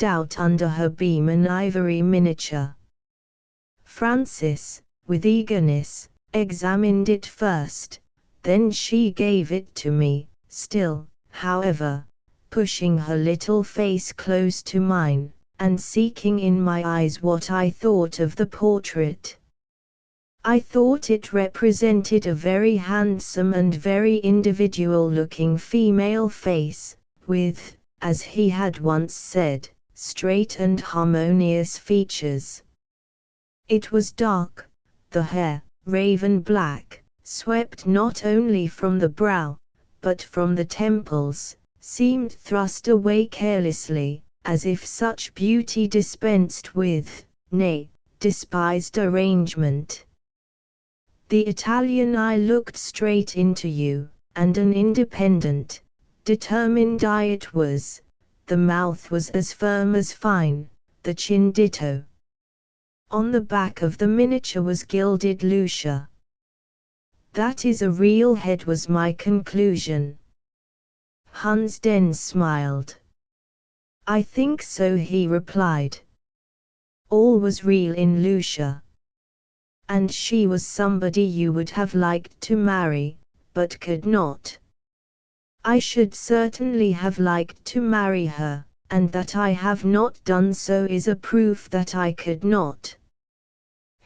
out under her beam an ivory miniature. Francis, with eagerness, examined it first, then she gave it to me, still, however, pushing her little face close to mine, and seeking in my eyes what I thought of the portrait. I thought it represented a very handsome and very individual-looking female face, with, as he had once said, straight and harmonious features. It was dark, the hair, raven black, swept not only from the brow, but from the temples, seemed thrust away carelessly, as if such beauty dispensed with, nay, despised arrangement. The Italian eye looked straight into you, and an independent, determined eye it was. The mouth was as firm as fine, the chin ditto. On the back of the miniature was gilded Lucia. That is a real head, was my conclusion. Hunsden smiled. I think so, he replied. All was real in Lucia. And she was somebody you would have liked to marry, but could not. I should certainly have liked to marry her, and that I have not done so is a proof that I could not.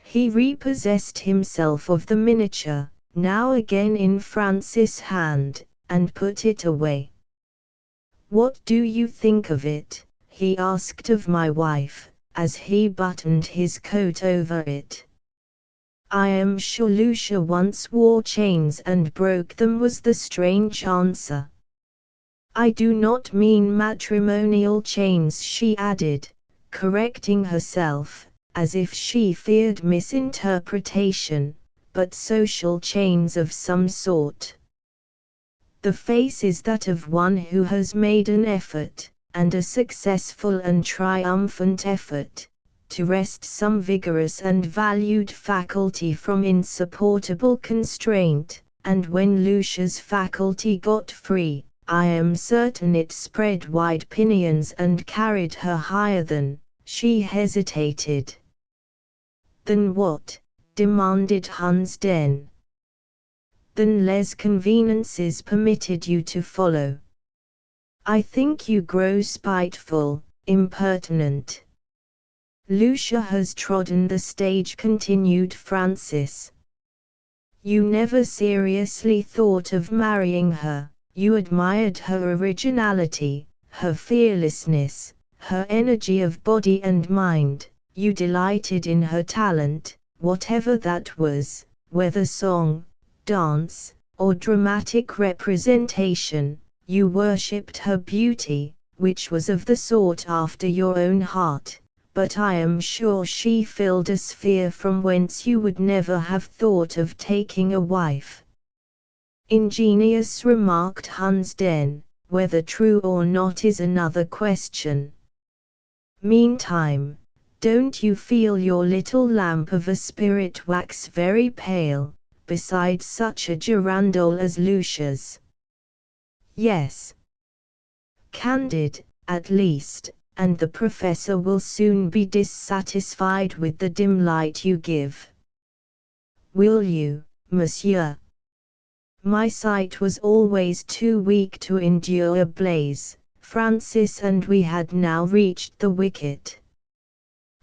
He repossessed himself of the miniature, now again in Francis' hand, and put it away. What do you think of it? He asked of my wife, as he buttoned his coat over it. I am sure Lucia once wore chains and broke them, was the strange answer. I do not mean matrimonial chains, she added, correcting herself, as if she feared misinterpretation, but social chains of some sort. The face is that of one who has made an effort, and a successful and triumphant effort, to wrest some vigorous and valued faculty from insupportable constraint, and when Lucia's faculty got free, I am certain it spread wide pinions and carried her higher than. She hesitated. Than what? Demanded Hunsden. Than les convenances permitted you to follow. I think you grow spiteful, impertinent. Lucia has trodden the stage, continued Francis. You never seriously thought of marrying her. You admired her originality, her fearlessness, her energy of body and mind. You delighted in her talent, whatever that was, whether song, dance, or dramatic representation. You worshipped her beauty, which was of the sort after your own heart, but I am sure she filled a sphere from whence you would never have thought of taking a wife. Ingenious, remarked Hunsden, whether true or not is another question. Meantime, don't you feel your little lamp of a spirit wax very pale, beside such a girandole as Lucia's? Yes. Candid, at least, and the professor will soon be dissatisfied with the dim light you give. Will you, monsieur? My sight was always too weak to endure a blaze, Francis, and we had now reached the wicket.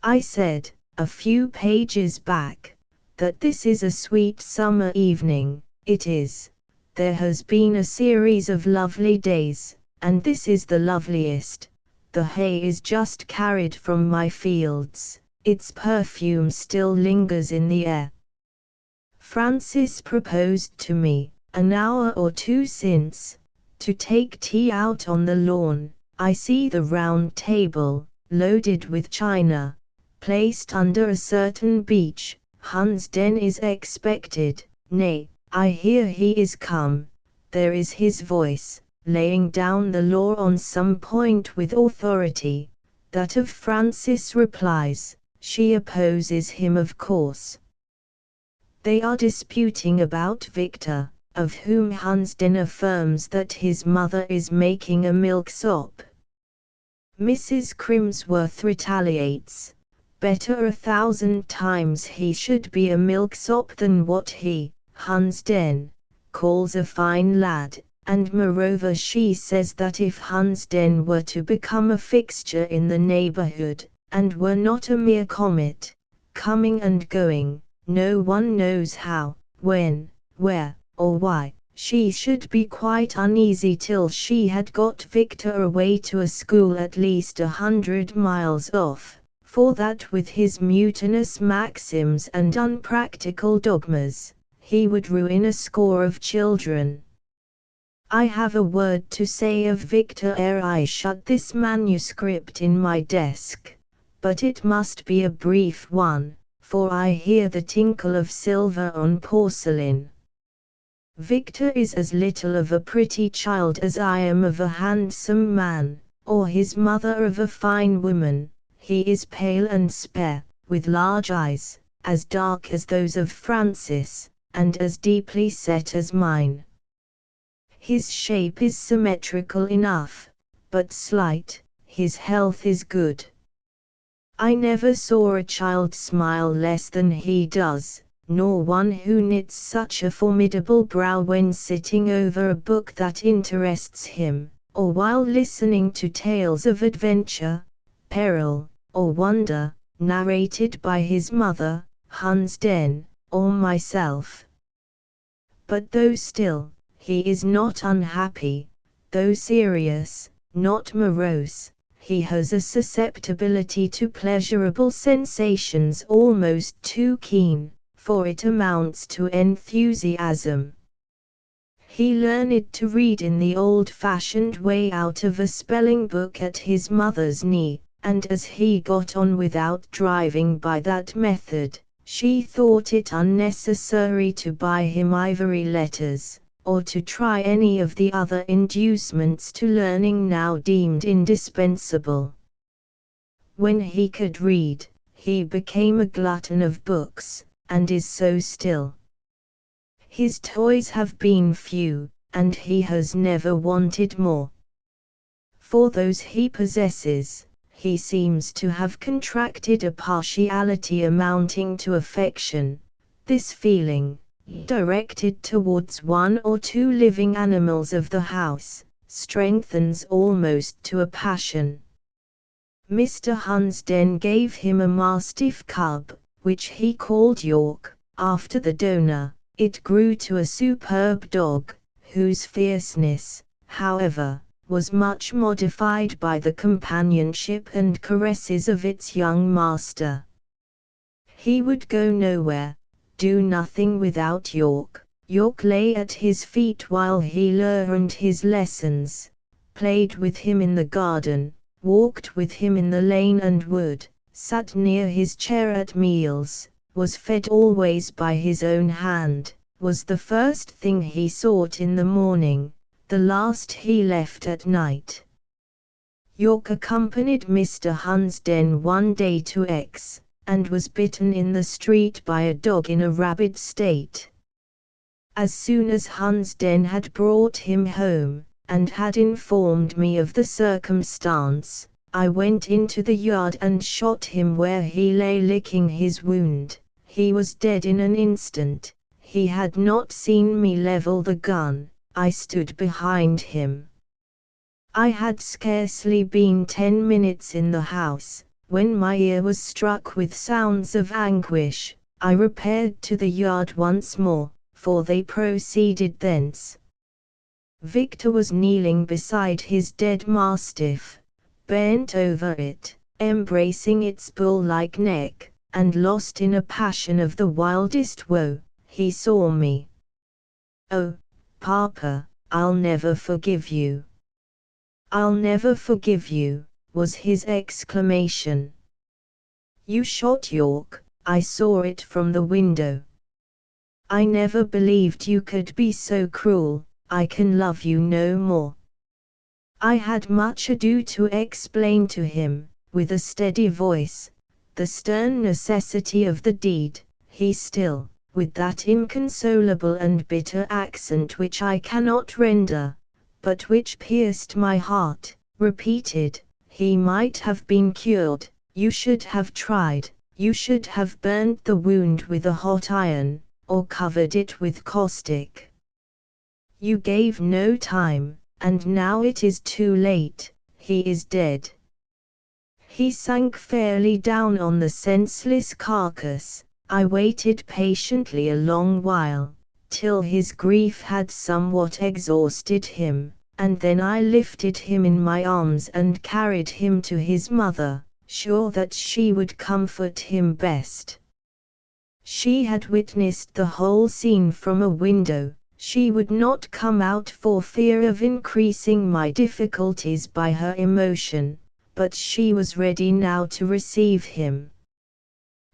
I said, a few pages back, that this is a sweet summer evening. It is. There has been a series of lovely days, and this is the loveliest. The hay is just carried from my fields, its perfume still lingers in the air. Francis proposed to me, an hour or two since, to take tea out on the lawn. I see the round table, loaded with china, placed under a certain beech. Hunsden is expected, nay, I hear he is come. There is his voice, laying down the law on some point with authority. That of Francis replies, she opposes him of course. They are disputing about Victor, of whom Hunsden affirms that his mother is making a milksop. Mrs. Crimsworth retaliates. Better 1,000 times he should be a milksop than what he, Hunsden, calls a fine lad, and moreover she says that if Hunsden were to become a fixture in the neighborhood, and were not a mere comet, coming and going, no one knows how, when, where, or why, she should be quite uneasy till she had got Victor away to a school at least 100 miles off, for that with his mutinous maxims and unpractical dogmas, he would ruin a score of children. I have a word to say of Victor ere I shut this manuscript in my desk, but it must be a brief one, for I hear the tinkle of silver on porcelain. Victor is as little of a pretty child as I am of a handsome man, or his mother of a fine woman. He is pale and spare, with large eyes, as dark as those of Francis, and as deeply set as mine. His shape is symmetrical enough, but slight. His health is good. I never saw a child smile less than he does, nor one who knits such a formidable brow when sitting over a book that interests him, or while listening to tales of adventure, peril, or wonder, narrated by his mother, Hunsden, or myself. But though still, he is not unhappy, though serious, not morose, he has a susceptibility to pleasurable sensations almost too keen, for it amounts to enthusiasm. He learned to read in the old-fashioned way out of a spelling book at his mother's knee, and as he got on without driving by that method, she thought it unnecessary to buy him ivory letters, or to try any of the other inducements to learning now deemed indispensable. When he could read, he became a glutton of books, and is so still. His toys have been few, and he has never wanted more. For those he possesses, he seems to have contracted a partiality amounting to affection. This feeling, directed towards one or two living animals of the house, strengthens almost to a passion. Mr. Hunsden gave him a mastiff cub, which he called York, after the donor. It grew to a superb dog, whose fierceness, however, was much modified by the companionship and caresses of its young master. He would go nowhere, do nothing without York. York lay at his feet while he learned his lessons, played with him in the garden, walked with him in the lane and wood, sat near his chair at meals, was fed always by his own hand, was the first thing he sought in the morning, the last he left at night. York accompanied Mr. Hunsden one day to X, and was bitten in the street by a dog in a rabid state. As soon as Hunsden had brought him home, and had informed me of the circumstance, I went into the yard and shot him where he lay licking his wound. He was dead in an instant. He had not seen me level the gun. I stood behind him. I had scarcely been 10 minutes in the house, when my ear was struck with sounds of anguish. I repaired to the yard once more, for they proceeded thence. Victor was kneeling beside his dead mastiff, bent over it, embracing its bull-like neck, and lost in a passion of the wildest woe. He saw me. "Oh, Papa, I'll never forgive you. I'll never forgive you," was his exclamation. "You shot York, I saw it from the window. I never believed you could be so cruel. I can love you no more." I had much ado to explain to him, with a steady voice, the stern necessity of the deed. He still, with that inconsolable and bitter accent which I cannot render, but which pierced my heart, repeated, he might have been cured. You should have tried. You should have burnt the wound with a hot iron, or covered it with caustic. You gave no time, and now it is too late. He is dead." He sank fairly down on the senseless carcass. I waited patiently a long while, till his grief had somewhat exhausted him, and then I lifted him in my arms and carried him to his mother, sure that she would comfort him best. She had witnessed the whole scene from a window. She would not come out for fear of increasing my difficulties by her emotion, but she was ready now to receive him.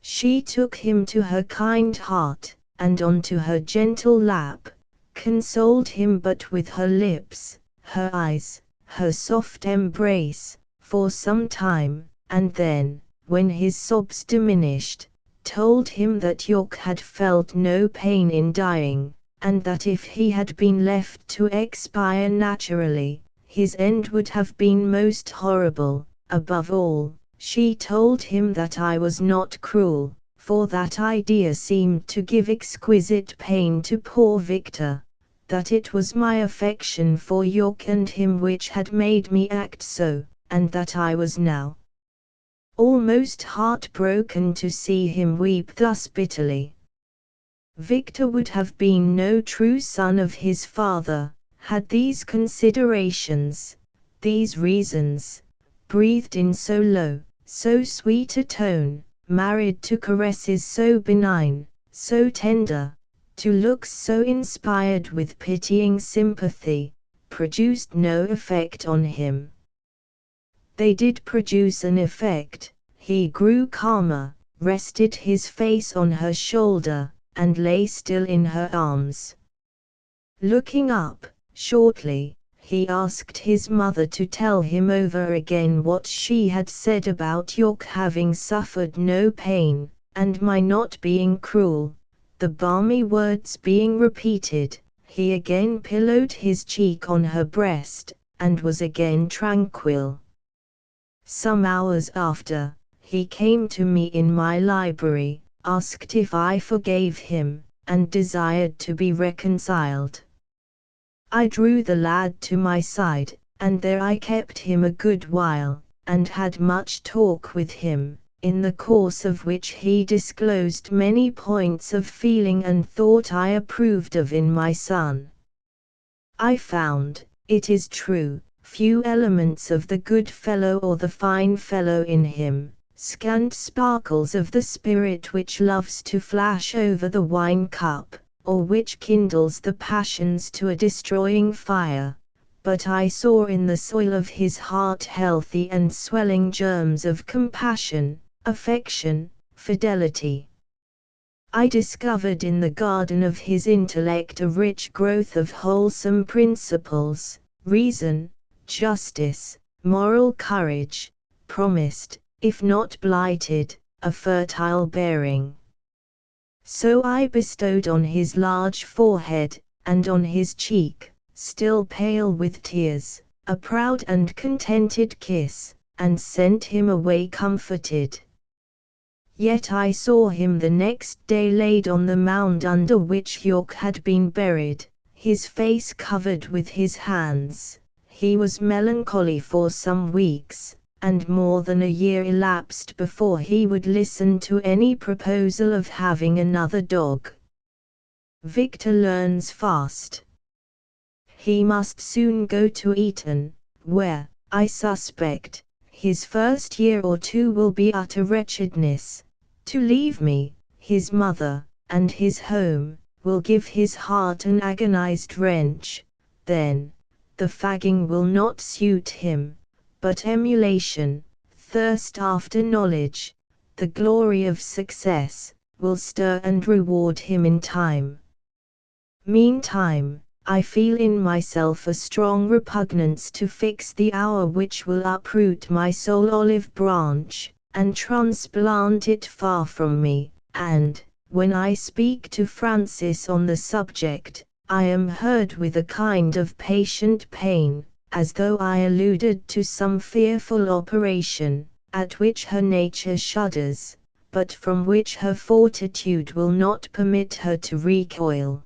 She took him to her kind heart, and onto her gentle lap, consoled him but with her lips, her eyes, her soft embrace, for some time, and then, when his sobs diminished, told him that York had felt no pain in dying, and that if he had been left to expire naturally, his end would have been most horrible. Above all, she told him that I was not cruel, for that idea seemed to give exquisite pain to poor Victor, that it was my affection for York and him which had made me act so, and that I was now almost heartbroken to see him weep thus bitterly. Victor would have been no true son of his father, had these considerations, these reasons, breathed in so low, so sweet a tone, married to caresses so benign, so tender, to looks so inspired with pitying sympathy, produced no effect on him. They did produce an effect. He grew calmer, rested his face on her shoulder, and lay still in her arms. Looking up, shortly, he asked his mother to tell him over again what she had said about York having suffered no pain, and my not being cruel. The balmy words being repeated, he again pillowed his cheek on her breast, and was again tranquil. Some hours after, he came to me in my library, asked if I forgave him, and desired to be reconciled. I drew the lad to my side, and there I kept him a good while, and had much talk with him, in the course of which he disclosed many points of feeling and thought I approved of in my son. I found, it is true, few elements of the good fellow or the fine fellow in him, scant sparkles of the spirit which loves to flash over the wine cup, or which kindles the passions to a destroying fire, but I saw in the soil of his heart healthy and swelling germs of compassion, affection, fidelity. I discovered in the garden of his intellect a rich growth of wholesome principles, reason, justice, moral courage, promised, if not blighted, a fertile bearing. So I bestowed on his large forehead, and on his cheek, still pale with tears, a proud and contented kiss, and sent him away comforted. Yet I saw him the next day laid on the mound under which York had been buried, his face covered with his hands. He was melancholy for some weeks, and more than a year elapsed before he would listen to any proposal of having another dog. Victor learns fast. He must soon go to Eton, where, I suspect, his first year or two will be utter wretchedness. To leave me, his mother, and his home, will give his heart an agonized wrench. Then, the fagging will not suit him, but emulation, thirst after knowledge, the glory of success, will stir and reward him in time. Meantime, I feel in myself a strong repugnance to fix the hour which will uproot my sole olive branch, and transplant it far from me, and, when I speak to Francis on the subject, I am heard with a kind of patient pain, as though I alluded to some fearful operation, at which her nature shudders, but from which her fortitude will not permit her to recoil.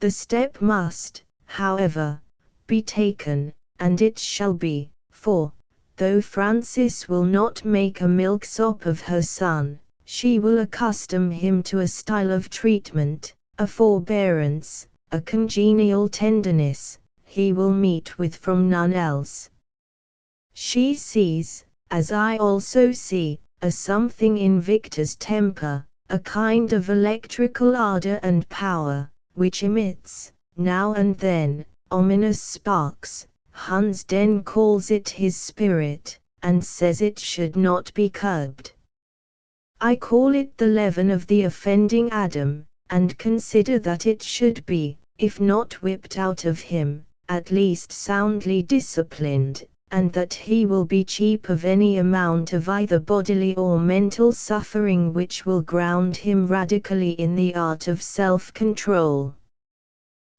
The step must, however, be taken, and it shall be, for, though Frances will not make a milksop of her son, she will accustom him to a style of treatment, a forbearance, a congenial tenderness, he will meet with from none else. She sees, as I also see, a something in Victor's temper, a kind of electrical ardor and power, which emits, now and then, ominous sparks. Hunsden calls it his spirit, and says it should not be curbed. I call it the leaven of the offending Adam, and consider that it should be, if not whipped out of him, at least soundly disciplined, and that he will be cheap of any amount of either bodily or mental suffering which will ground him radically in the art of self-control.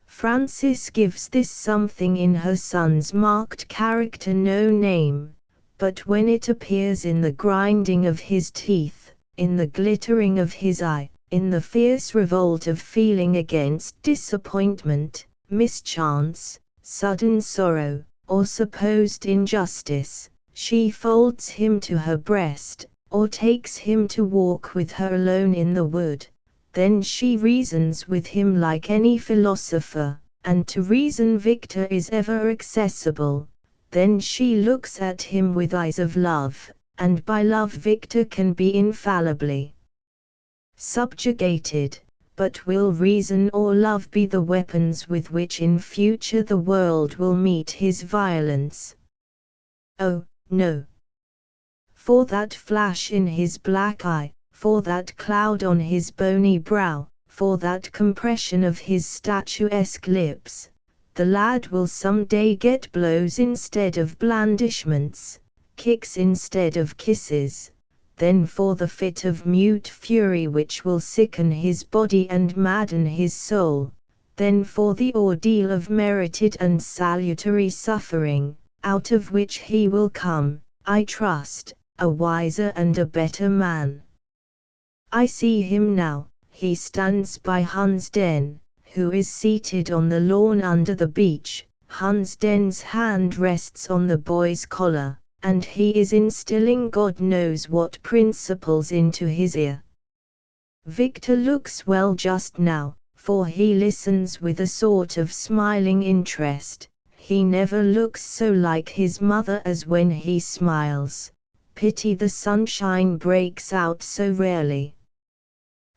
Frances gives this something in her son's marked character no name, but when it appears in the grinding of his teeth, in the glittering of his eye, in the fierce revolt of feeling against disappointment, mischance, sudden sorrow, or supposed injustice, she folds him to her breast, or takes him to walk with her alone in the wood. Then she reasons with him like any philosopher, and to reason Victor is ever accessible. Then she looks at him with eyes of love, and by love Victor can be infallibly subjugated. But will reason or love be the weapons with which in future the world will meet his violence? Oh, no. For that flash in his black eye, for that cloud on his bony brow, for that compression of his statuesque lips, the lad will some day get blows instead of blandishments, kicks instead of kisses. Then for the fit of mute fury which will sicken his body and madden his soul, then for the ordeal of merited and salutary suffering, out of which he will come, I trust, a wiser and a better man. I see him now, he stands by Hunsden, who is seated on the lawn under the beech. Hunsden's hand rests on the boy's collar, and he is instilling God knows what principles into his ear. Victor looks well just now, for he listens with a sort of smiling interest. He never looks so like his mother as when he smiles. Pity the sunshine breaks out so rarely.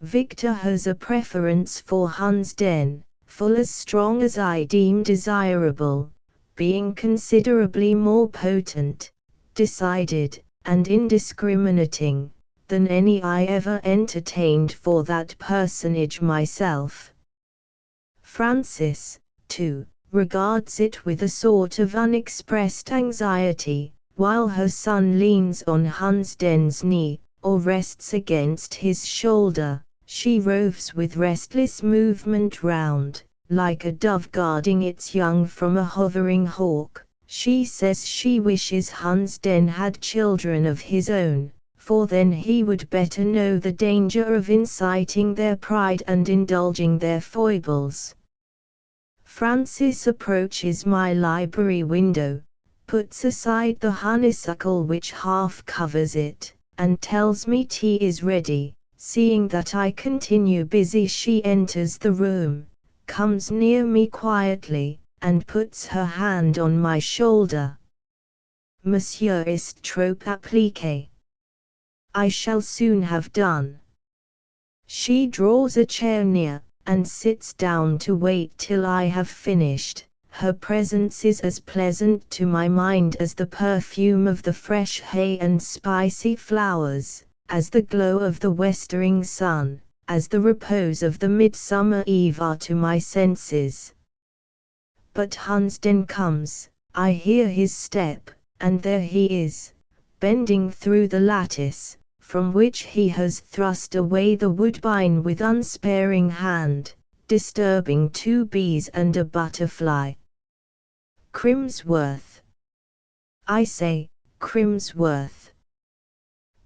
Victor has a preference for Hunsden, full as strong as I deem desirable, being considerably more potent, decided, and indiscriminating, than any I ever entertained for that personage myself. Frances, too, regards it with a sort of unexpressed anxiety, while her son leans on Hunsden's knee, or rests against his shoulder. She roves with restless movement round, like a dove guarding its young from a hovering hawk. She says she wishes Hunsden had children of his own, for then he would better know the danger of inciting their pride and indulging their foibles. Frances approaches my library window, puts aside the honeysuckle which half covers it, and tells me tea is ready. Seeing that I continue busy, she enters the room, comes near me quietly, and puts her hand on my shoulder. Monsieur est trop appliqué. I shall soon have done. She draws a chair near, and sits down to wait till I have finished. Her presence is as pleasant to my mind as the perfume of the fresh hay and spicy flowers, as the glow of the westering sun, as the repose of the midsummer eve are to my senses. But Hunsden comes, I hear his step, and there he is, bending through the lattice, from which he has thrust away the woodbine with unsparing hand, disturbing 2 bees and a butterfly. Crimsworth. I say, Crimsworth.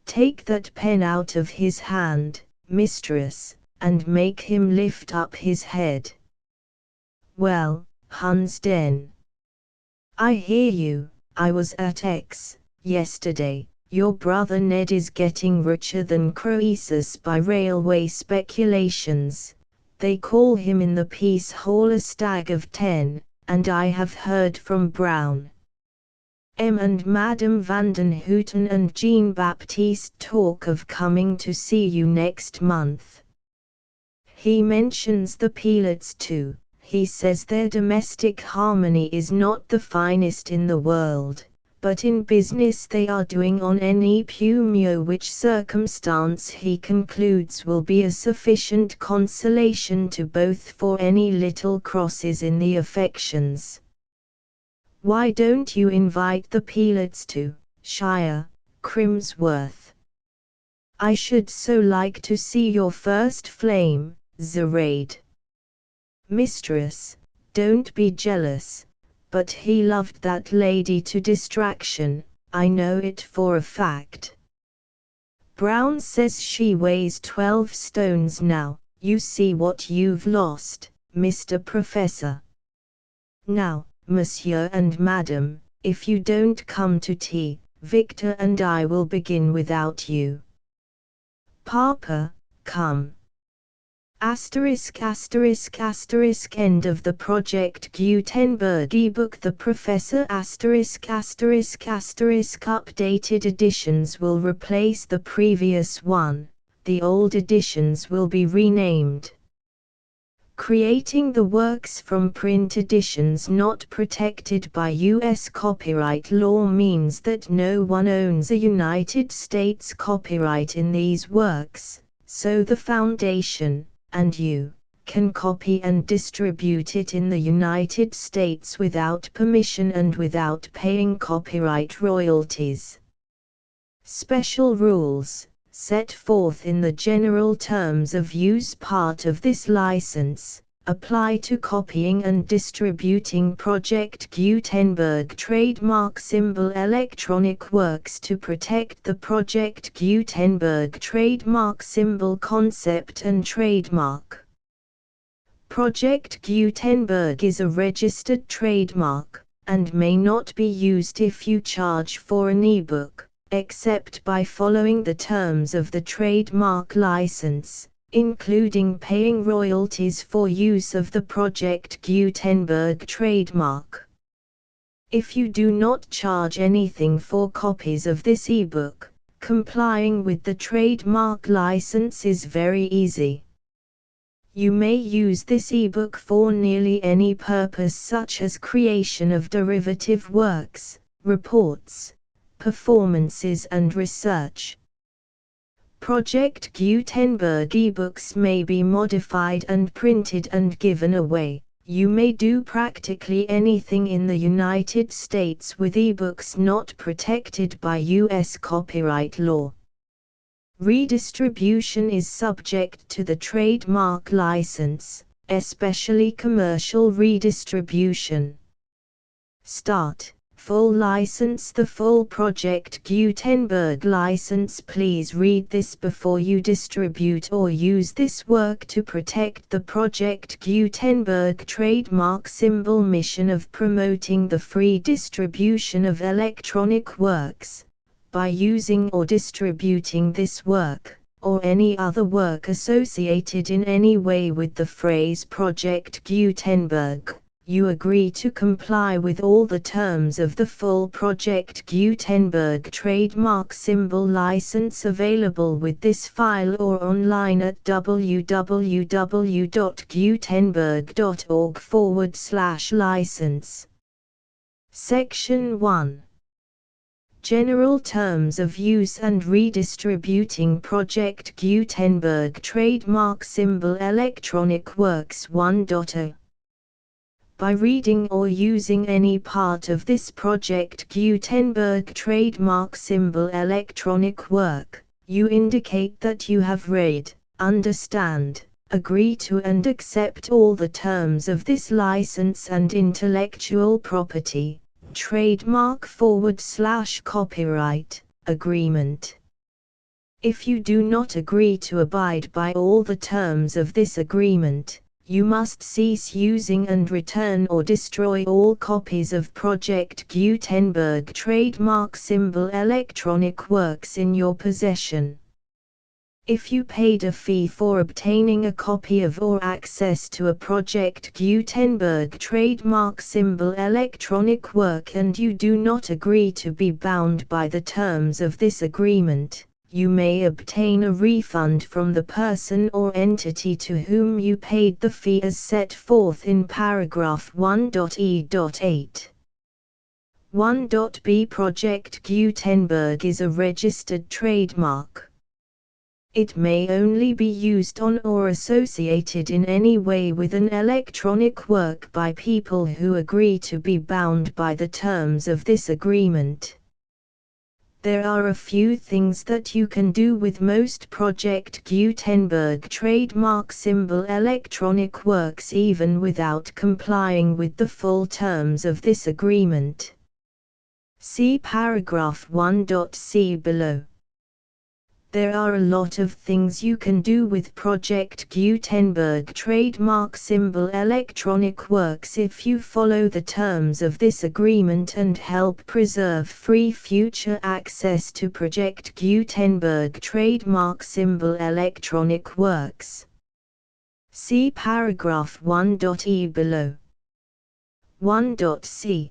Take that pen out of his hand, mistress, and make him lift up his head. Well, Hunsden. I hear you. I was at X yesterday. Your brother Ned is getting richer than Croesus by railway speculations. They call him in the Peace Hall a stag of 10, and I have heard from Brown M. and Madame Vanden Houten and Jean-Baptiste talk of coming to see you next month. He mentions the Pelots too. He says their domestic harmony is not the finest in the world, but in business they are doing on any pumio, which circumstance he concludes will be a sufficient consolation to both for any little crosses in the affections. Why don't you invite the Pelots to Shire, Crimsworth? I should so like to see your first flame, Zoraide. Mistress, don't be jealous, but he loved that lady to distraction, I know it for a fact. Brown says she weighs 12 stones now. You see what you've lost, Mr. Professor. Now, Monsieur and Madame, if you don't come to tea, Victor and I will begin without you. Papa, come. Asterisk asterisk asterisk end of the Project Gutenberg ebook. The Professor asterisk asterisk asterisk updated editions will replace the previous one, the old editions will be renamed. Creating the works from print editions not protected by U.S. copyright law means that no one owns a United States copyright in these works, so the Foundation and you can copy and distribute it in the United States without permission and without paying copyright royalties. Special rules, set forth in the general terms of use part of this license, apply to copying and distributing Project Gutenberg trademark symbol electronic works to protect the Project Gutenberg trademark symbol concept and trademark. Project Gutenberg is a registered trademark, and may not be used if you charge for an ebook, except by following the terms of the trademark license, including paying royalties for use of the Project Gutenberg trademark. If you do not charge anything for copies of this ebook, complying with the trademark license is very easy. You may use this ebook for nearly any purpose, such as creation of derivative works, reports, performances and research. Project Gutenberg ebooks may be modified and printed and given away. You may do practically anything in the United States with ebooks not protected by U.S. copyright law. Redistribution is subject to the trademark license, especially commercial redistribution. Start. Full license. The full Project Gutenberg license. Please read this before you distribute or use this work to protect the Project Gutenberg trademark symbol mission of promoting the free distribution of electronic works, by using or distributing this work, or any other work associated in any way with the phrase Project Gutenberg. You agree to comply with all the terms of the full Project Gutenberg trademark symbol license available with this file or online at www.gutenberg.org/license. Section 1. General Terms of Use and Redistributing Project Gutenberg Trademark Symbol Electronic Works 1.0. By reading or using any part of this Project Gutenberg trademark symbol electronic work, you indicate that you have read, understand, agree to and accept all the terms of this license and intellectual property, trademark/copyright, agreement. If you do not agree to abide by all the terms of this agreement, you must cease using and return or destroy all copies of Project Gutenberg trademark symbol electronic works in your possession. If you paid a fee for obtaining a copy of or access to a Project Gutenberg trademark symbol electronic work and you do not agree to be bound by the terms of this agreement, you may obtain a refund from the person or entity to whom you paid the fee as set forth in paragraph 1.e.8. 1.b Project Gutenberg is a registered trademark. It may only be used on or associated in any way with an electronic work by people who agree to be bound by the terms of this agreement. There are a few things that you can do with most Project Gutenberg trademark symbol electronic works even without complying with the full terms of this agreement. See paragraph 1.c below. There are a lot of things you can do with Project Gutenberg trademark symbol electronic works if you follow the terms of this agreement and help preserve free future access to Project Gutenberg trademark symbol electronic works. See paragraph 1.e below. 1.c.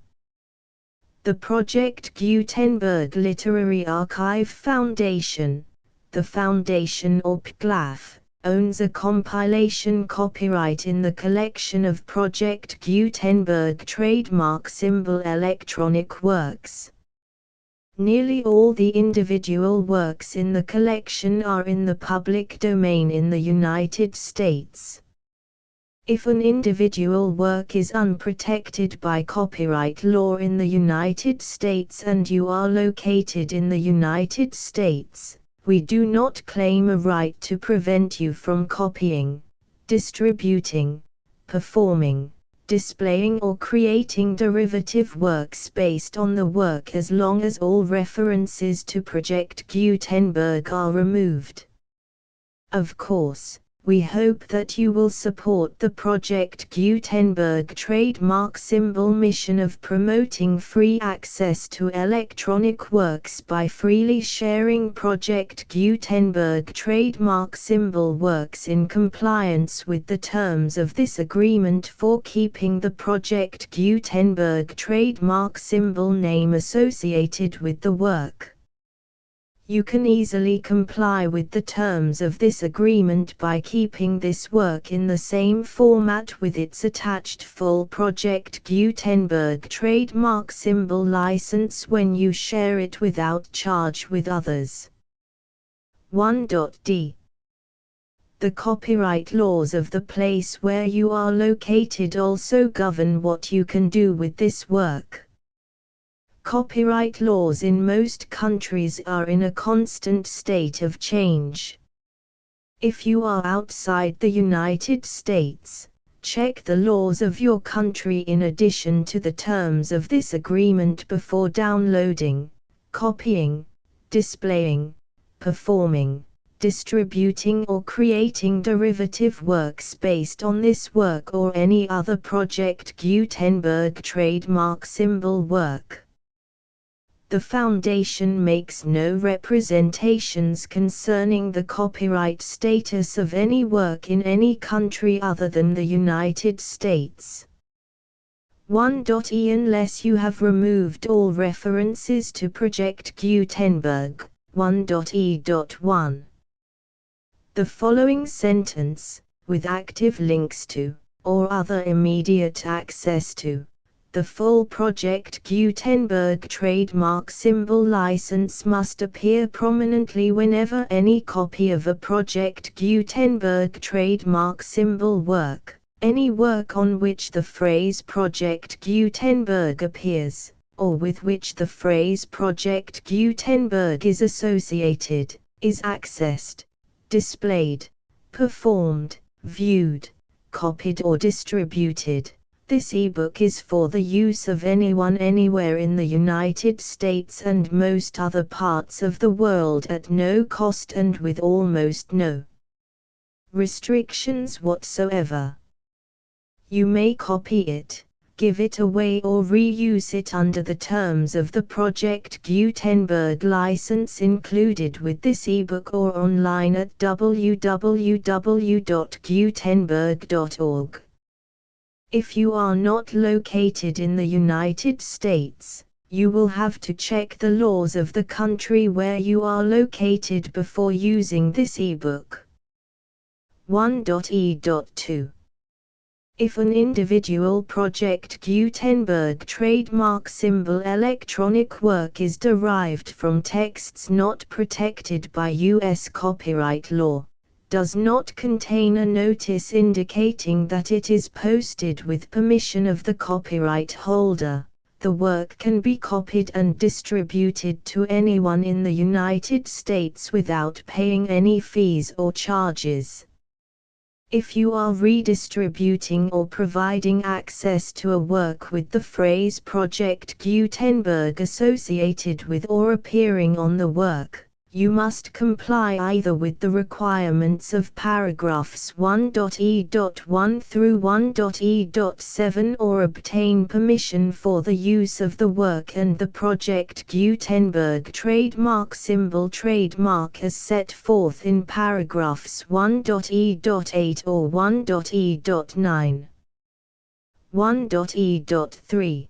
The Project Gutenberg Literary Archive Foundation, the Foundation or PGLAF, owns a compilation copyright in the collection of Project Gutenberg trademark symbol electronic works. Nearly all the individual works in the collection are in the public domain in the United States. If an individual work is unprotected by copyright law in the United States and you are located in the United States, we do not claim a right to prevent you from copying, distributing, performing, displaying or creating derivative works based on the work as long as all references to Project Gutenberg are removed. Of course, we hope that you will support the Project Gutenberg trademark symbol mission of promoting free access to electronic works by freely sharing Project Gutenberg trademark symbol works in compliance with the terms of this agreement for keeping the Project Gutenberg trademark symbol name associated with the work. You can easily comply with the terms of this agreement by keeping this work in the same format with its attached full Project Gutenberg trademark symbol license when you share it without charge with others. 1.d. The copyright laws of the place where you are located also govern what you can do with this work. Copyright laws in most countries are in a constant state of change. If you are outside the United States, check the laws of your country in addition to the terms of this agreement before downloading, copying, displaying, performing, distributing or creating derivative works based on this work or any other Project Gutenberg trademark symbol work. The Foundation makes no representations concerning the copyright status of any work in any country other than the United States. 1.e Unless you have removed all references to Project Gutenberg. 1.e.1. The following sentence, with active links to, or other immediate access to, the full Project Gutenberg trademark symbol license must appear prominently whenever any copy of a Project Gutenberg trademark symbol work, any work on which the phrase Project Gutenberg appears, or with which the phrase Project Gutenberg is associated, is accessed, displayed, performed, viewed, copied or distributed. This ebook is for the use of anyone anywhere in the United States and most other parts of the world at no cost and with almost no restrictions whatsoever. You may copy it, give it away or reuse it under the terms of the Project Gutenberg license included with this ebook or online at www.gutenberg.org. If you are not located in the United States, you will have to check the laws of the country where you are located before using this ebook. 1.e.2 If an individual Project Gutenberg trademark symbol electronic work is derived from texts not protected by U.S. copyright law, does not contain a notice indicating that it is posted with permission of the copyright holder, the work can be copied and distributed to anyone in the United States without paying any fees or charges. If you are redistributing or providing access to a work with the phrase Project Gutenberg associated with or appearing on the work, you must comply either with the requirements of paragraphs 1.e.1 through 1.e.7 or obtain permission for the use of the work and the Project Gutenberg trademark symbol trademark as set forth in paragraphs 1.e.8 or 1.e.9. 1.e.3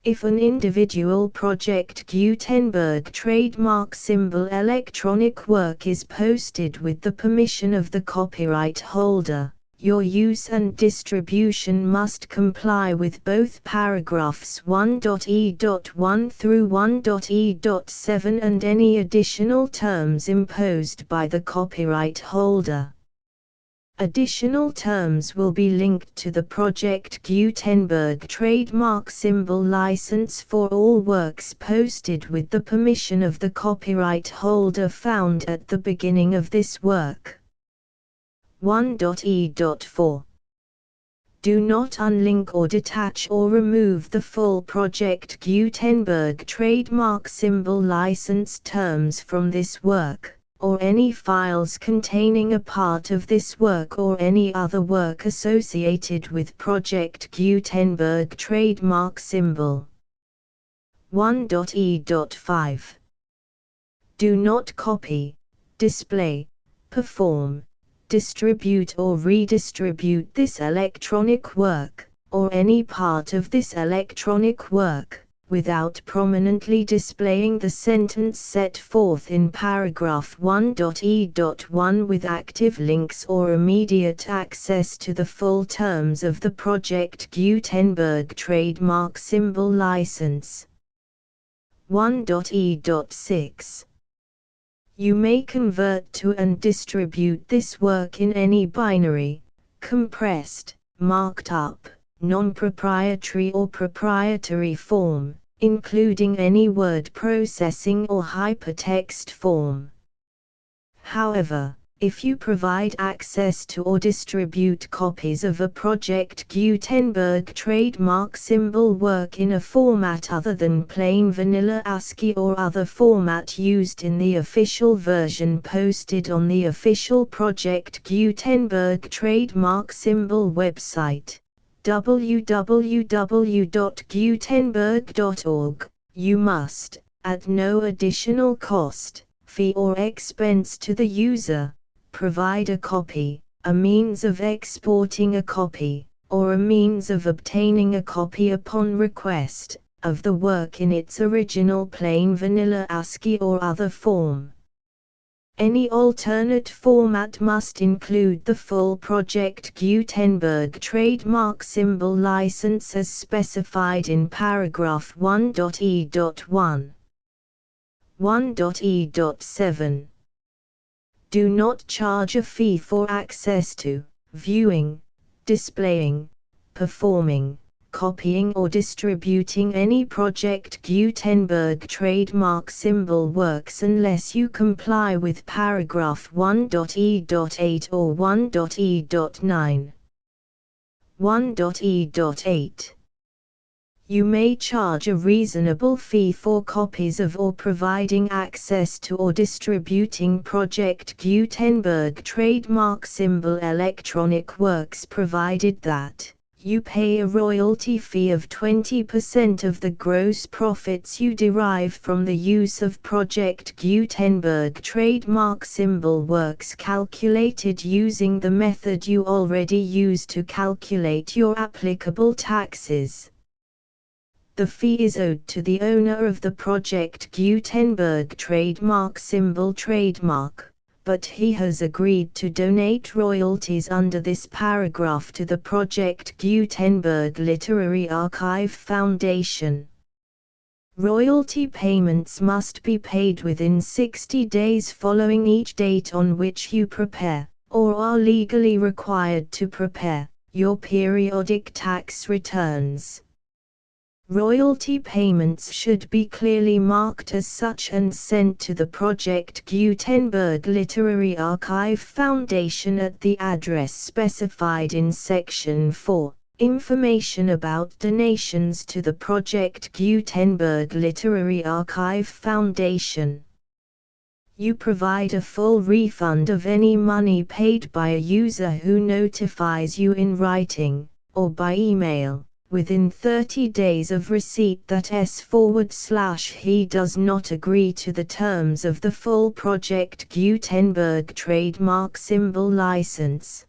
If an individual Project Gutenberg trademark symbol electronic work is posted with the permission of the copyright holder, your use and distribution must comply with both paragraphs 1.e.1 through 1.e.7 and any additional terms imposed by the copyright holder. Additional terms will be linked to the Project Gutenberg trademark symbol license for all works posted with the permission of the copyright holder found at the beginning of this work. 1.e.4 Do not unlink or detach or remove the full Project Gutenberg trademark symbol license terms from this work, or any files containing a part of this work or any other work associated with Project Gutenberg trademark symbol. 1.e.5 Do not copy, display, perform, distribute or redistribute this electronic work, or any part of this electronic work, without prominently displaying the sentence set forth in paragraph 1.e.1 with active links or immediate access to the full terms of the Project Gutenberg trademark symbol license. 1.e.6 You may convert to and distribute this work in any binary, compressed, marked up, non-proprietary or proprietary form, including any word processing or hypertext form. However, if you provide access to or distribute copies of a Project Gutenberg trademark symbol work in a format other than plain vanilla ASCII or other format used in the official version posted on the official Project Gutenberg trademark symbol website, www.gutenberg.org, you must, at no additional cost, fee or expense to the user, provide a copy, a means of exporting a copy, or a means of obtaining a copy upon request, of the work in its original plain vanilla ASCII or other form. Any alternate format must include the full Project Gutenberg trademark symbol license as specified in paragraph 1.e.1. 1.e.7 Do not charge a fee for access to, viewing, displaying, performing, copying or distributing any Project Gutenberg trademark symbol works unless you comply with paragraph 1.e.8 or 1.e.9. 1.e.8. You may charge a reasonable fee for copies of or providing access to or distributing Project Gutenberg trademark symbol electronic works provided that you pay a royalty fee of 20% of the gross profits you derive from the use of Project Gutenberg trademark symbol works calculated using the method you already use to calculate your applicable taxes. The fee is owed to the owner of the Project Gutenberg trademark symbol trademark, but he has agreed to donate royalties under this paragraph to the Project Gutenberg Literary Archive Foundation. Royalty payments must be paid within 60 days following each date on which you prepare, or are legally required to prepare, your periodic tax returns. Royalty payments should be clearly marked as such and sent to the Project Gutenberg Literary Archive Foundation at the address specified in Section 4. Information about donations to the Project Gutenberg Literary Archive Foundation. You provide a full refund of any money paid by a user who notifies you in writing, or by email, within 30 days of receipt that he does not agree to the terms of the full Project Gutenberg trademark symbol license.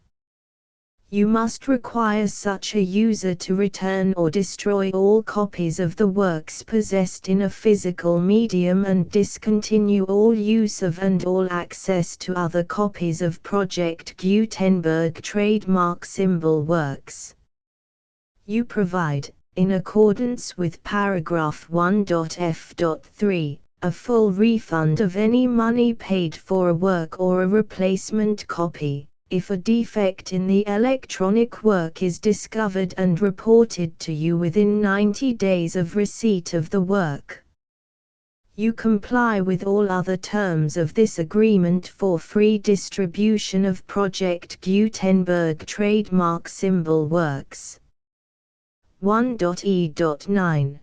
You must require such a user to return or destroy all copies of the works possessed in a physical medium and discontinue all use of and all access to other copies of Project Gutenberg trademark symbol works. You provide, in accordance with paragraph 1.f.3, a full refund of any money paid for a work or a replacement copy, if a defect in the electronic work is discovered and reported to you within 90 days of receipt of the work. You comply with all other terms of this agreement for free distribution of Project Gutenberg trademark symbol works. 1.e.9.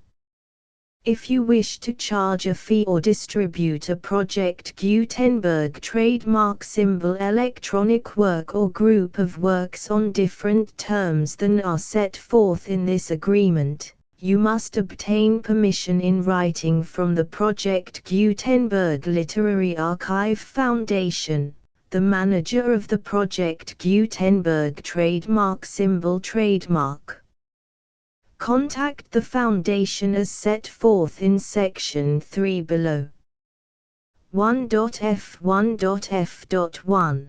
If you wish to charge a fee or distribute a Project Gutenberg trademark symbol electronic work or group of works on different terms than are set forth in this agreement, you must obtain permission in writing from the Project Gutenberg Literary Archive Foundation, the manager of the Project Gutenberg trademark symbol trademark. Contact the Foundation as set forth in Section 3 below. 1.f1.f.1.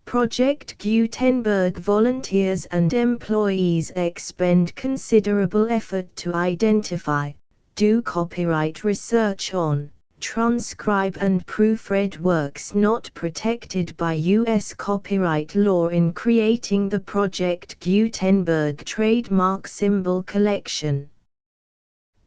Project Gutenberg volunteers and employees expend considerable effort to identify, do copyright research on, transcribe and proofread works not protected by U.S. copyright law in creating the Project Gutenberg trademark symbol collection.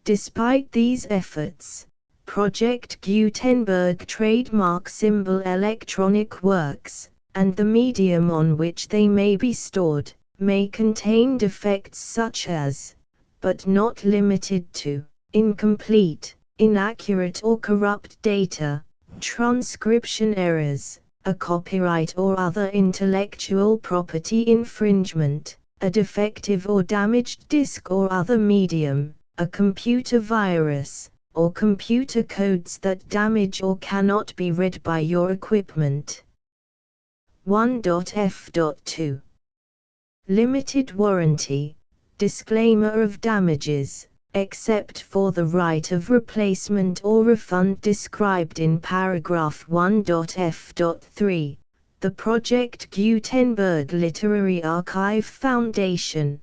Despite these efforts, Project Gutenberg trademark symbol electronic works, and the medium on which they may be stored, may contain defects such as, but not limited to, incomplete, inaccurate or corrupt data, transcription errors, a copyright or other intellectual property infringement, a defective or damaged disk or other medium, a computer virus, or computer codes that damage or cannot be read by your equipment. 1.f.2. Limited warranty, disclaimer of damages, except for the right of replacement or refund described in paragraph 1.f.3, the Project Gutenberg Literary Archive Foundation,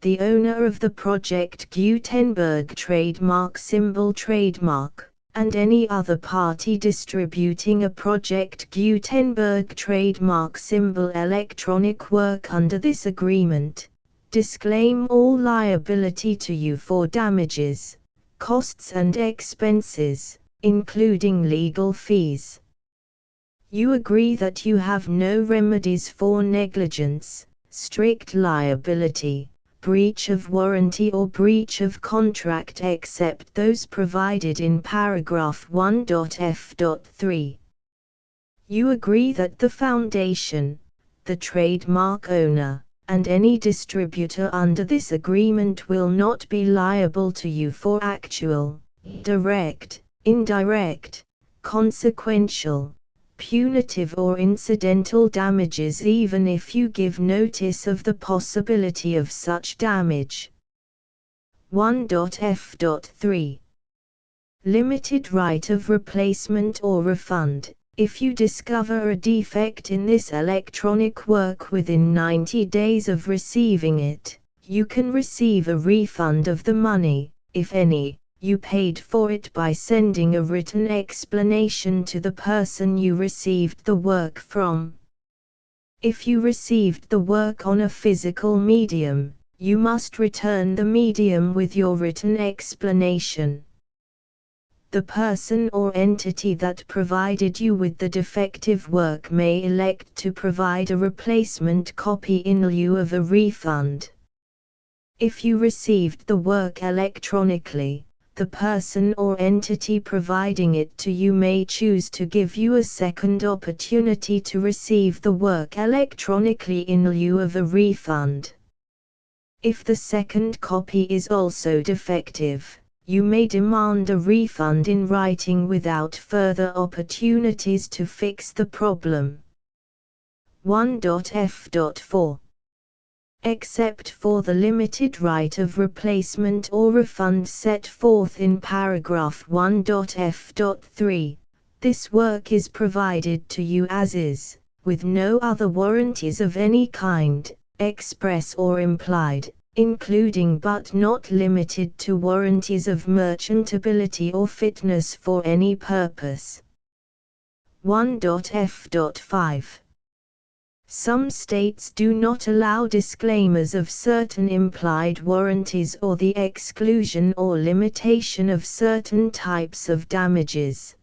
the owner of the Project Gutenberg trademark symbol trademark, and any other party distributing a Project Gutenberg trademark symbol electronic work under this agreement, disclaim all liability to you for damages, costs and expenses, including legal fees. You agree that you have no remedies for negligence, strict liability, breach of warranty or breach of contract except those provided in paragraph 1.f.3. You agree that the foundation, the trademark owner, and any distributor under this agreement will not be liable to you for actual, direct, indirect, consequential, punitive or incidental damages even if you give notice of the possibility of such damage. 1.f.3. Limited right of replacement or refund. If you discover a defect in this electronic work within 90 days of receiving it, you can receive a refund of the money, if any, you paid for it by sending a written explanation to the person you received the work from. If you received the work on a physical medium, you must return the medium with your written explanation. The person or entity that provided you with the defective work may elect to provide a replacement copy in lieu of a refund. If you received the work electronically, the person or entity providing it to you may choose to give you a second opportunity to receive the work electronically in lieu of a refund. If the second copy is also defective, you may demand a refund in writing without further opportunities to fix the problem. 1.f.4. Except for the limited right of replacement or refund set forth in paragraph 1.f.3, this work is provided to you as is, with no other warranties of any kind, express or implied, including but not limited to warranties of merchantability or fitness for any purpose. 1.f.5. Some states do not allow disclaimers of certain implied warranties or the exclusion or limitation of certain types of damages.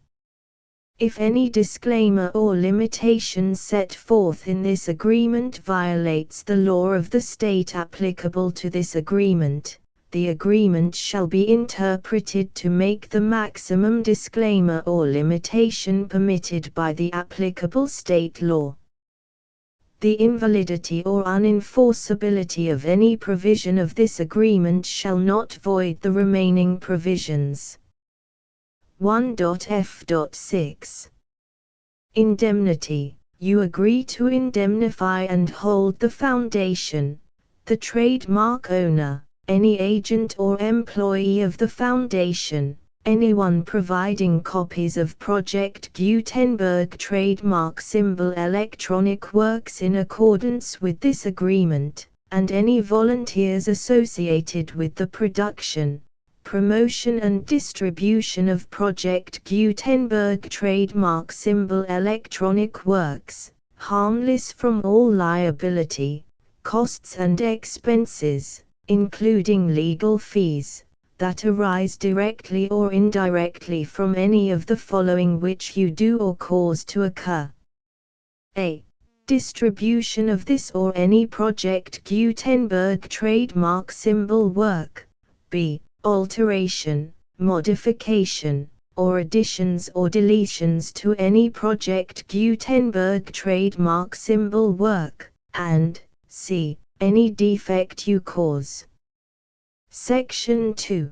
If any disclaimer or limitation set forth in this agreement violates the law of the state applicable to this agreement, the agreement shall be interpreted to make the maximum disclaimer or limitation permitted by the applicable state law. The invalidity or unenforceability of any provision of this agreement shall not void the remaining provisions. 1.f.6. Indemnity. You agree to indemnify and hold the foundation, the trademark owner, any agent or employee of the foundation, anyone providing copies of Project Gutenberg trademark symbol electronic works in accordance with this agreement, and any volunteers associated with the production, promotion and distribution of Project Gutenberg trademark symbol electronic works, harmless from all liability, costs and expenses, including legal fees, that arise directly or indirectly from any of the following which you do or cause to occur. A. Distribution of this or any Project Gutenberg trademark symbol work. B. Alteration, modification, or additions or deletions to any Project Gutenberg trademark symbol work, and C. Any defect you cause. Section 2.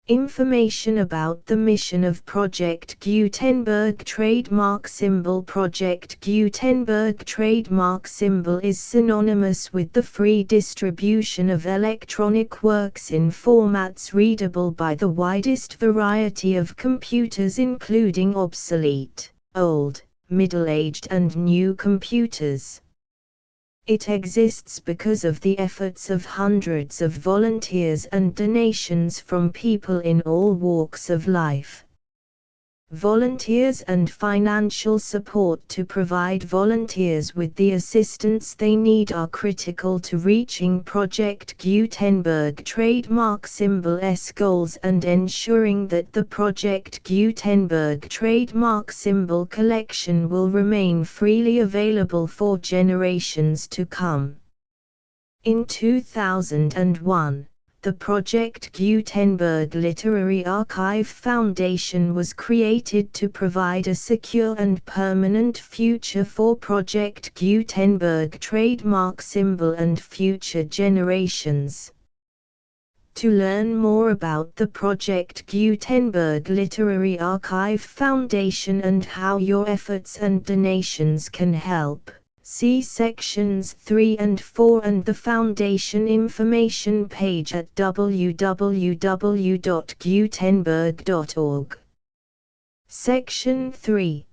Information about the mission of Project Gutenberg trademark symbol. Project Gutenberg trademark symbol is synonymous with the free distribution of electronic works in formats readable by the widest variety of computers, including obsolete, old, middle-aged and new computers. It exists because of the efforts of hundreds of volunteers and donations from people in all walks of life. Volunteers and financial support to provide volunteers with the assistance they need are critical to reaching Project Gutenberg trademark symbol S goals and ensuring that the Project Gutenberg trademark symbol collection will remain freely available for generations to come. In 2001, the Project Gutenberg Literary Archive Foundation was created to provide a secure and permanent future for Project Gutenberg trademark symbol and future generations. To learn more about the Project Gutenberg Literary Archive Foundation and how your efforts and donations can help, see sections 3 and 4 and the Foundation information page at www.gutenberg.org. Section 3.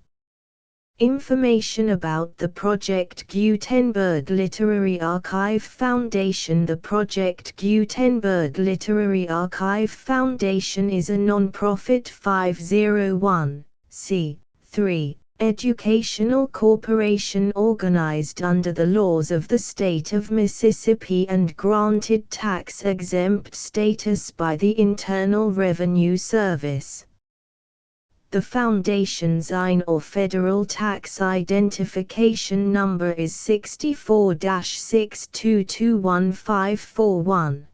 Information about the Project Gutenberg Literary Archive Foundation. The Project Gutenberg Literary Archive Foundation is a non-profit 501(c)(3) educational corporation organized under the laws of the state of Mississippi and granted tax-exempt status by the Internal Revenue Service. The Foundation's IN or Federal Tax Identification Number is 64-6221541.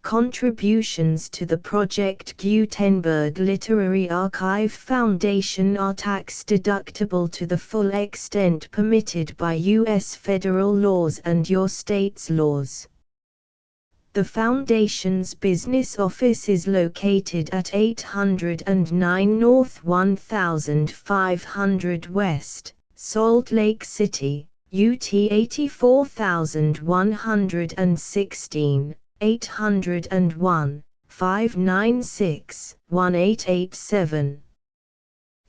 Contributions to the Project Gutenberg Literary Archive Foundation are tax-deductible to the full extent permitted by U.S. federal laws and your state's laws. The Foundation's business office is located at 809 North 1500 West, Salt Lake City, UT 84116. 801-596-1887.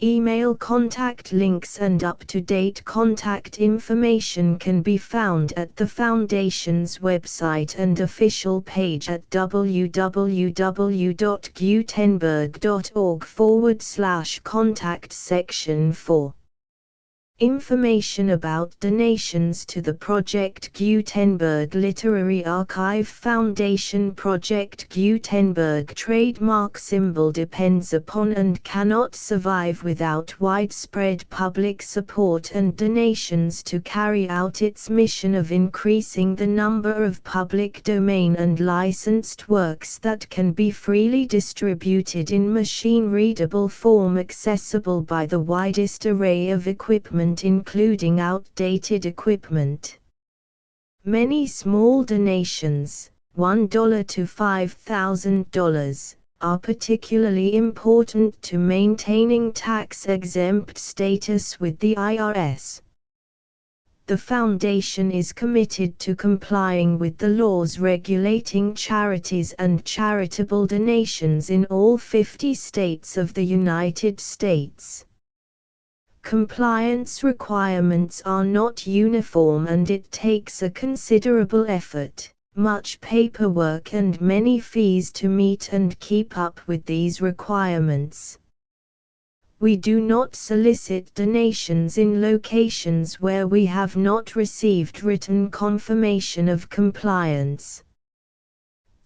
Email contact links and up-to-date contact information can be found at the Foundation's website and official page at www.gutenberg.org/contact section 4. Information about donations to the Project Gutenberg Literary Archive Foundation. Project Gutenberg trademark symbol depends upon and cannot survive without widespread public support and donations to carry out its mission of increasing the number of public domain and licensed works that can be freely distributed in machine-readable form accessible by the widest array of equipment including outdated equipment. Many small donations, $1 to $5,000, are particularly important to maintaining tax-exempt status with the IRS. The Foundation is committed to complying with the laws regulating charities and charitable donations in all 50 states of the United States. Compliance requirements are not uniform and it takes a considerable effort, much paperwork and many fees to meet and keep up with these requirements. We do not solicit donations in locations where we have not received written confirmation of compliance.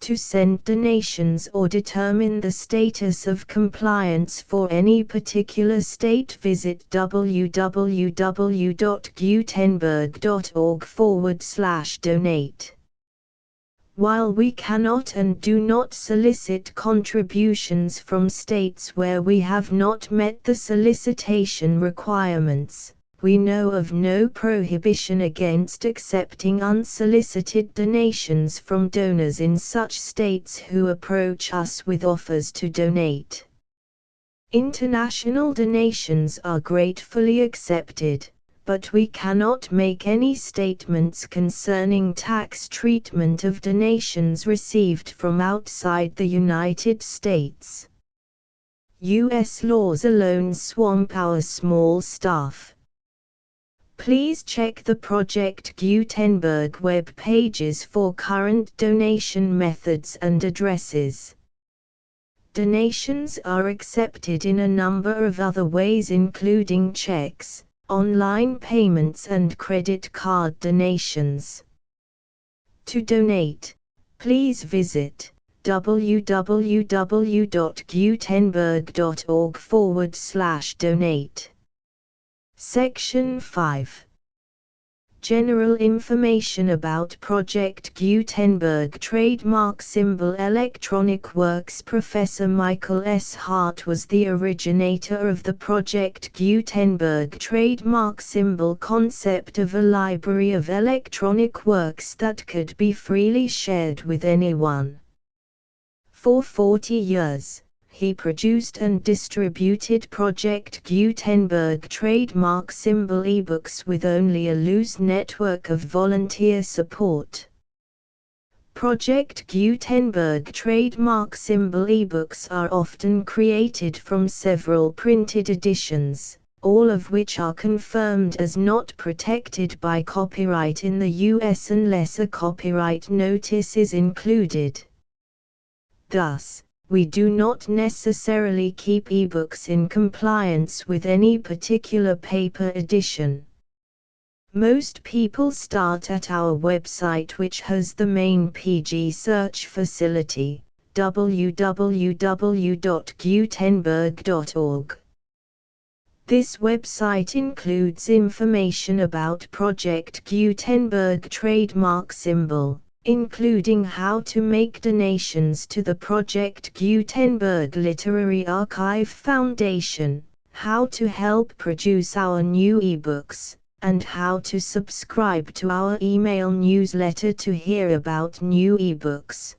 To send donations or determine the status of compliance for any particular state, visit www.gutenberg.org/donate. While we cannot and do not solicit contributions from states where we have not met the solicitation requirements, we know of no prohibition against accepting unsolicited donations from donors in such states who approach us with offers to donate. International donations are gratefully accepted, but we cannot make any statements concerning tax treatment of donations received from outside the United States. U.S. laws alone swamp our small staff. Please check the Project Gutenberg web pages for current donation methods and addresses. Donations are accepted in a number of other ways, including checks, online payments and credit card donations. To donate, please visit www.gutenberg.org/donate. Section 5. General information about Project Gutenberg Trademark Symbol Electronic Works. Professor Michael S. Hart was the originator of the Project Gutenberg trademark symbol concept of a library of electronic works that could be freely shared with anyone. For 40 years, he produced and distributed Project Gutenberg trademark symbol ebooks with only a loose network of volunteer support. Project Gutenberg trademark symbol ebooks are often created from several printed editions, all of which are confirmed as not protected by copyright in the US unless a copyright notice is included. Thus, we do not necessarily keep ebooks in compliance with any particular paper edition. Most people start at our website, which has the main PG search facility, www.gutenberg.org. This website includes information about Project Gutenberg trademark symbol, including how to make donations to the Project Gutenberg Literary Archive Foundation, how to help produce our new ebooks, and how to subscribe to our email newsletter to hear about new ebooks.